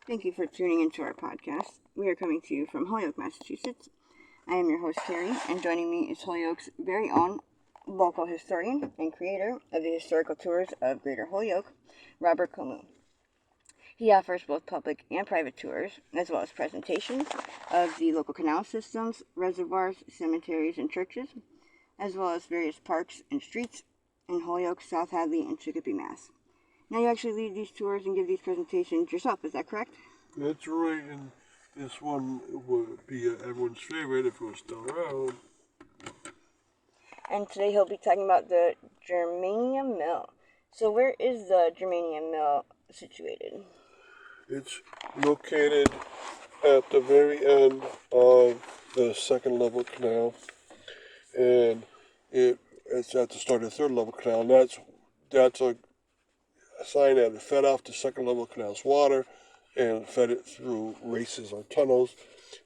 Thank you for tuning into our podcast. We are coming to you from Holyoke, Massachusetts. I am your host, Carrie, and joining me is Holyoke's very own local historian and creator of the historical tours of Greater Holyoke, Robert Camus. He offers both public and private tours, as well as presentations of the local canal systems, reservoirs, cemeteries, and churches, as well as various parks and streets in Holyoke, South Hadley, and Chicopee, Mass. Now you actually lead these tours and give these presentations yourself, is that correct? That's right, and this one would be everyone's favorite if it was still around. And today he'll be talking about the Germania Mill. So where is the Germania Mill situated? It's located at the very end of the second level canal, and it's at the start of the third level canal, and that's a sign that it fed off the second level canal's water and fed it through races or tunnels,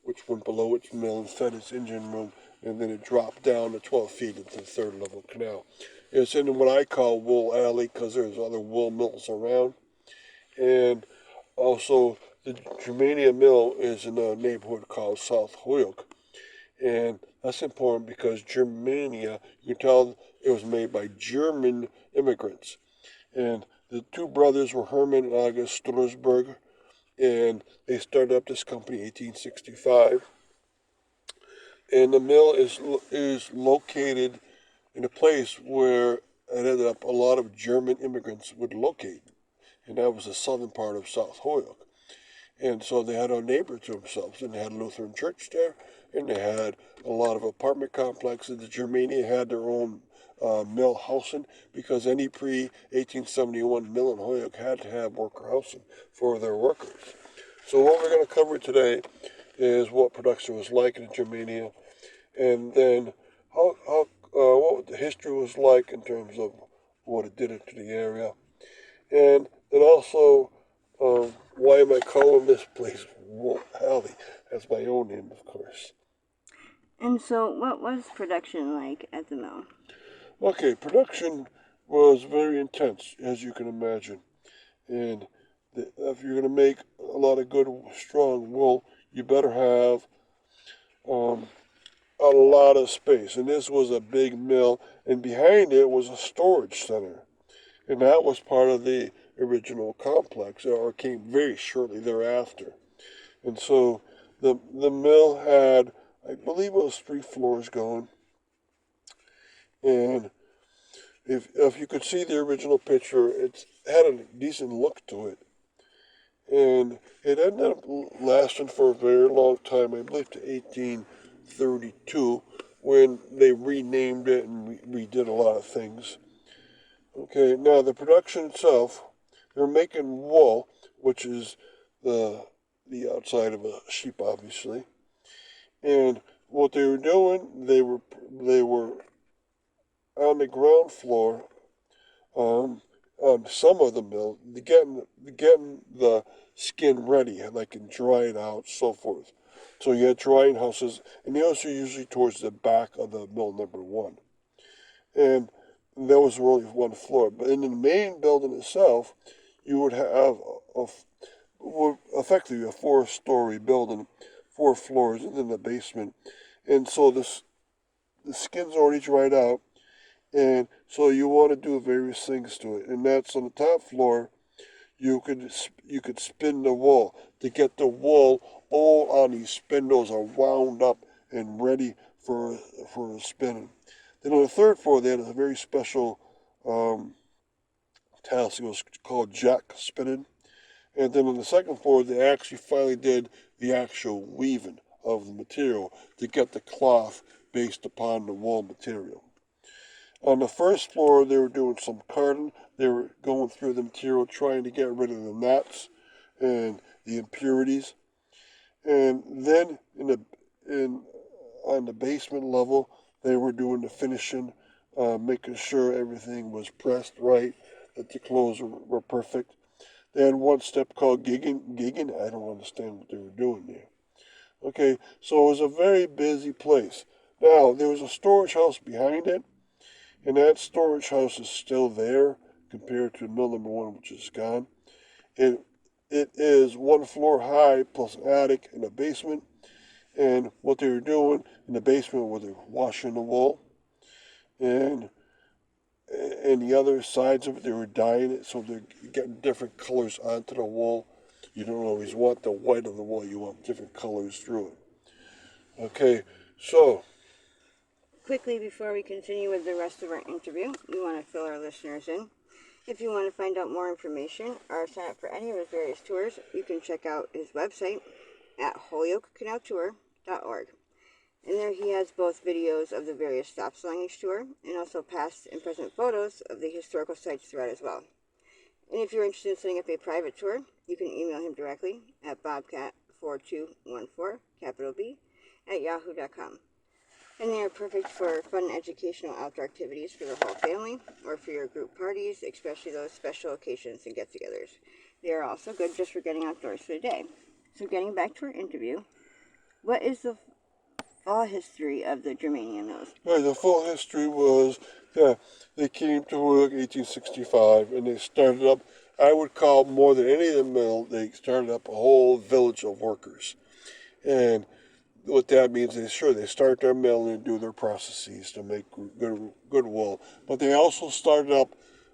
which went below its mill and fed its engine room, and then it dropped down to 12 feet into the third level canal. It's in what I call Wool Alley because there's other wool mills around. And also, the Germania Mill is in a neighborhood called South Holyoke. And that's important because Germania, you can tell it was made by German immigrants. And the two brothers were Herman and August Stullersberg, and they started up this company in 1865. And the mill is located in a place where it ended up a lot of German immigrants would locate, and that was the southern part of South Holyoke. And so they had a neighbor to themselves, and they had a Lutheran church there, and they had a lot of apartment complexes. The Germania had their own mill housing because any pre-1871 mill in Holyoke had to have worker housing for their workers. So what we're going to cover today is what production was like in Germania, and then what the history was like in terms of what it did to the area, and then also why am I calling this place Wool Alley? That's my own name, of course. And so what was production like at the mill? Okay, production was very intense, as you can imagine. And if you're going to make a lot of good, strong wool, you better have a lot of space. And this was a big mill, and behind it was a storage center. And that was part of the original complex, or came very shortly thereafter. And so the mill had, I believe it was 3 floors going. And if you could see the original picture, it had a decent look to it. And it ended up lasting for a very long time, I believe to 1832, when they renamed it and redid a lot of things. Okay, now the production itself, they're making wool, which is the outside of a sheep, obviously. And what they were doing, they were on the ground floor, on some of the mill, getting the skin ready, like and dry it out, so forth. So you had drying houses, and those are usually towards the back of the mill number one. And there was only one floor. But in the main building itself, you would have effectively a 4-story building, 4 floors, and then the basement. And so the skin's already dried out, and so you want to do various things to it. And that's on the top floor. You could spin the wool to get the wool all on these spindles are wound up and ready for spinning. Then on the third floor, they had a very special task. It was called jack spinning. And then on the second floor, they actually finally did the actual weaving of the material to get the cloth based upon the wool material. On the first floor, they were doing some carding. They were going through the material, trying to get rid of the knots and the impurities. And then on the basement level, they were doing the finishing, making sure everything was pressed right, that the clothes were perfect. They had one step called gigging. Gigging? I don't understand what they were doing there. Okay, so it was a very busy place. Now, there was a storage house behind it, and that storage house is still there compared to mill number one, which is gone. And it is 1 floor high plus an attic and a basement. And what they were doing in the basement was they were washing the wool, and the other sides of it they were dyeing it, so they're getting different colors onto the wool. You don't always want the white of the wool; you want different colors through it. Okay, so Quickly, before we continue with the rest of our interview, we want to fill our listeners in. If you want to find out more information or sign up for any of his various tours, you can check out his website at holyokecanaltour.org. And there he has both videos of the various stops along each tour and also past and present photos of the historical sites throughout as well. And if you're interested in setting up a private tour, you can email him directly at bobcat4214, capital B, at yahoo.com. And they are perfect for fun and educational outdoor activities for the whole family or for your group parties, especially those special occasions and get-togethers. They are also good just for getting outdoors for the day. So getting back to our interview, what is the full history of the Germania mills? right, the full history was that they came to Holyoke 1865, and they started up. I would call more than any of the mill. They started up a whole village of workers, and what that means is, sure, they start their mill and do their processes to make good wool, but they also started up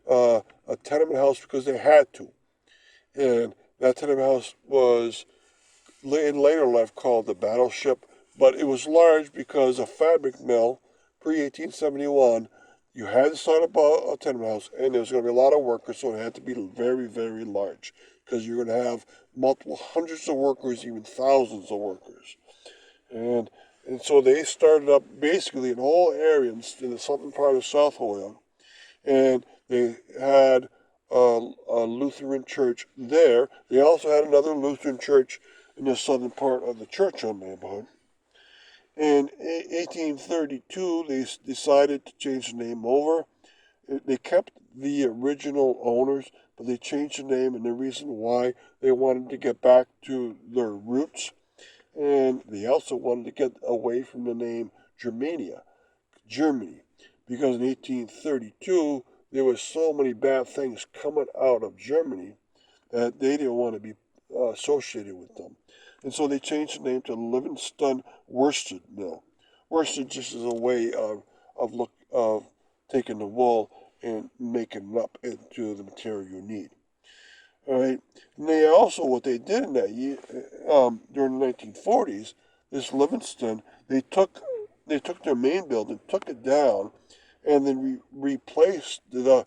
a tenement house because they had to, and that tenement house was in later life called the Battleship, but it was large because a fabric mill pre-1871. You had to start up a tenement house, and there was going to be a lot of workers, so it had to be very, very large because you're going to have multiple hundreds of workers, even thousands of workers. And so they started up basically an whole area in the southern part of South Holyoke, and they had a Lutheran church there. They also had another Lutheran church in the southern part of the Churchill neighborhood. In 1832, they decided to change the name over. They kept the original owners, but they changed the name, and the reason why they wanted to get back to their roots. And they also wanted to get away from the name Germania, Germany, because in 1832 there were so many bad things coming out of Germany that they didn't want to be associated with them. And so they changed the name to Livingston Worsted Mill. Worsted just is a way of taking the wool and making it up into the material you need. All right. And they also, what they did in that year, during the 1940s, this Livingston, they took their main building, took it down, and then replaced the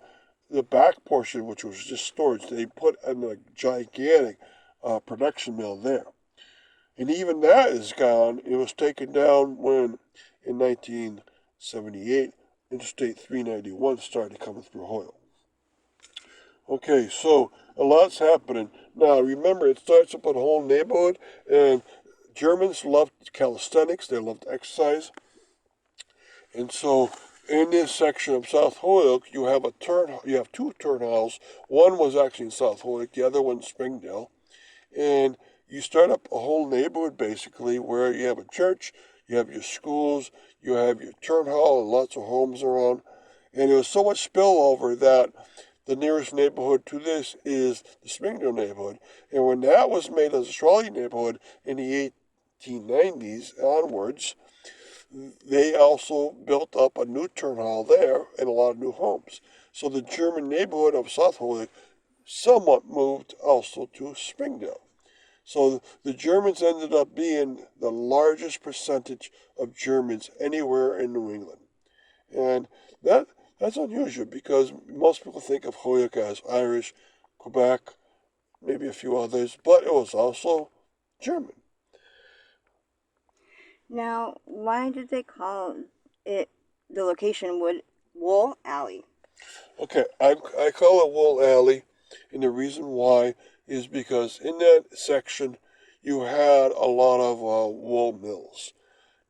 back portion, which was just storage. They put in a gigantic production mill there, and even that is gone. It was taken down when, in 1978, Interstate 391 started coming through Holyoke. Okay, so a lot's happening. Now, remember, it starts up a whole neighborhood, and Germans loved calisthenics, they loved exercise. And so, in this section of South Holyoke, you have two turn halls. One was actually in South Holyoke, the other one in Springdale. And you start up a whole neighborhood, basically, where you have a church, you have your schools, you have your turn hall, and lots of homes around. And there was so much spillover that the nearest neighborhood to this is the Springdale neighborhood. And when that was made as a trolley neighborhood in the 1890s onwards, they also built up a new turn hall there and a lot of new homes. So the German neighborhood of South Holyoke somewhat moved also to Springdale. So the Germans ended up being the largest percentage of Germans anywhere in New England. And that's unusual because most people think of Holyoke as Irish, Quebec, maybe a few others, but it was also German. Now, why did they call it the location Wool Alley? Okay, I call it Wool Alley, and the reason why is because in that section you had a lot of wool mills.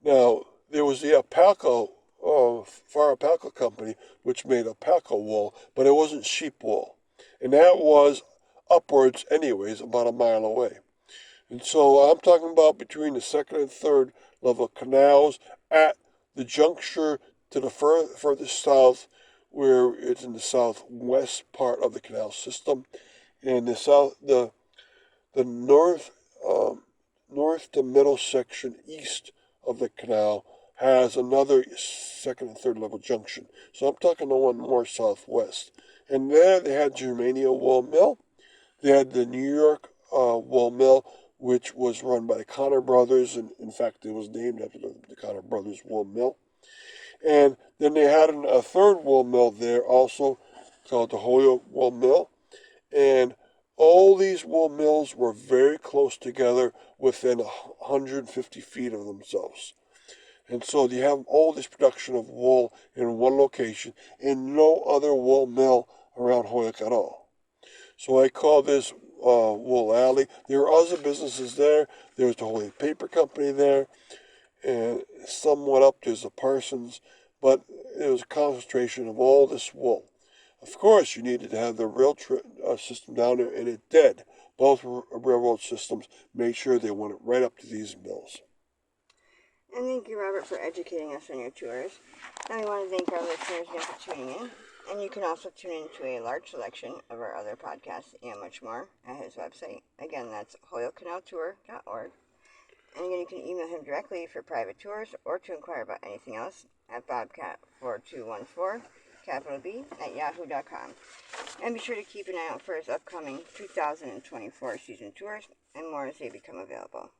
Now, there was the alpaca, Far Alpaca Company, which made alpaca wool, but it wasn't sheep wool. And that was upwards, anyways, about a mile away. And so I'm talking about between the second and third level canals at the juncture to the furthest south, where it's in the southwest part of the canal system. And the the north to middle section east of the canal has another second and third level junction. So I'm talking the one more southwest. And there they had Germania wool mill. They had the New York wool mill, which was run by the Connor brothers, and in fact, it was named after the Connor brothers wool mill. And then they had a third wool mill there also called the Holyoke wool mill. And all these wool mills were very close together within 150 feet of themselves. And so you have all this production of wool in one location and no other wool mill around Holyoke at all. So I call this Wool Alley. There are other businesses there. There's the Holyoke Paper Company there, and somewhat up there's the Parsons, but it was a concentration of all this wool. Of course, you needed to have the rail system down there, and it did. Both railroad systems made sure they went right up to these mills. And thank you, Robert, for educating us on your tours. And we want to thank our listeners again for tuning in. And you can also tune in to a large selection of our other podcasts and much more at his website. Again, that's holyokecanaltour.org. And again, you can email him directly for private tours or to inquire about anything else at bobcat4214, capital B, at yahoo.com. And be sure to keep an eye out for his upcoming 2024 season tours and more as they become available.